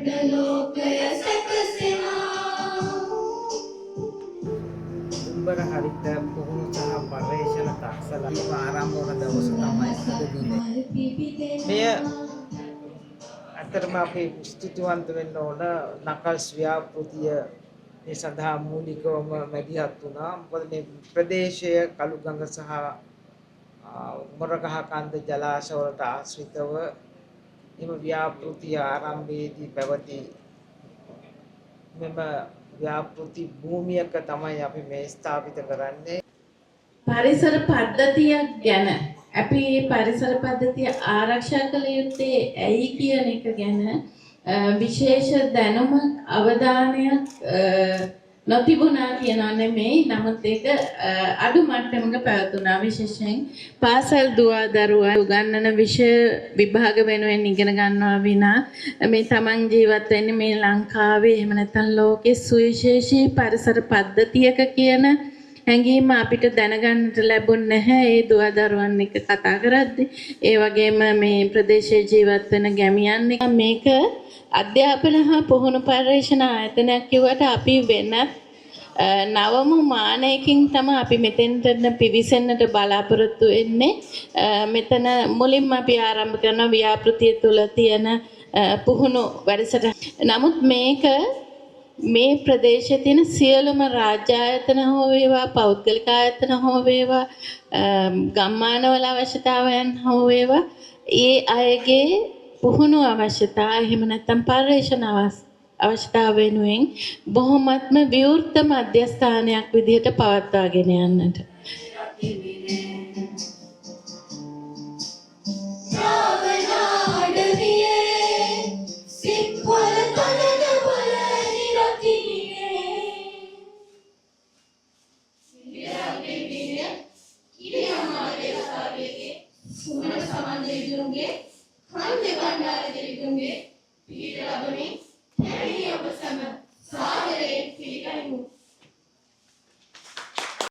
අපට ලෝකය සැකසෙනා උඹර හරිත පුහුණු සහ පර්යේෂණ තාක්ෂල ආරම්භ වන දවස තමයි අද දිනේ. මෙය අතරම අපි ස්තුතිවන්ත වෙන්න ඕන නකල්ස් ව්‍යාපෘතිය මේ සඳහා මූලිකවම මැදිහත් වුණා. මොකද මේ ප්‍රදේශය කළුගඟ සහ මොරගහ කන්ද ජලාශය වලට ආශ්‍රිතව එම ව්‍යාපෘතිය ආරම්භයේදී පැවති මෙම ව්‍යාපෘති භූමියක තමයි අපි මේ ස්ථාපිත කරන්නේ. පරිසර පද්ධතියක් ගැන අපි මේ පරිසර පද්ධතිය ආරක්ෂා කළ යුත්තේ ඇයි කියන එක ගැන විශේෂ දැනුමක් අවධානයක් නොතිබුණා කියනවා නෙමෙයි. නමුත් ඒක අඩු මට්ටමක පැවතුණා. විශේෂයෙන් පාසල් දුවා උගන්වන විෂය විභාග වෙනුවෙන් ඉගෙන ගන්නවා විනා මේ තමන් ජීවත් වෙන්නේ මේ ලංකාවේ එහෙම නැත්නම් ලෝකයේ සුවිශේෂී පරිසර පද්ධතියක කියන හැඟීම අපිට දැනගන්නට ලැබුණ නැහැ ඒ දුවදරුවන් එක්ක කතා කරද්දී. ඒ වගේම මේ ප්‍රදේශයේ ජීවත් වෙන ගැමියන් එක මේක අධ්‍යාපන හා පුහුණු පර්යේෂණ ආයතනයක් කිව්වට අපි වෙනත් නවම මානයකින් තමයි අපි මෙතෙන්ට පිවිසෙන්නට බලාපොරොත්තු වෙන්නේ. මෙතන මුලින්ම අපි ආරම්භ කරන ව්‍යාපෘතිය තුළ තියෙන පුහුණු වැඩසටහන. නමුත් මේක මේ ප්‍රදේශයේ තියෙන සියලුම රාජ්‍ය ආයතන හෝ වේවා පෞද්ගලික ආයතන හෝ වේවා ගම්මානවල අවශ්‍යතාවයන් හෝ වේවා ඒ අයගේ පුහුණු අවශ්‍යතා එහෙම නැත්නම් පර්යේෂණ අවශ්‍යතාව වෙනුවෙන් බොහොමත්ම විවෘත මධ්‍යස්ථානයක් විදිහට පවත්වාගෙන යන්නට Kande bandara derigunge, pira labami, thani abasama, saagare piliganimu.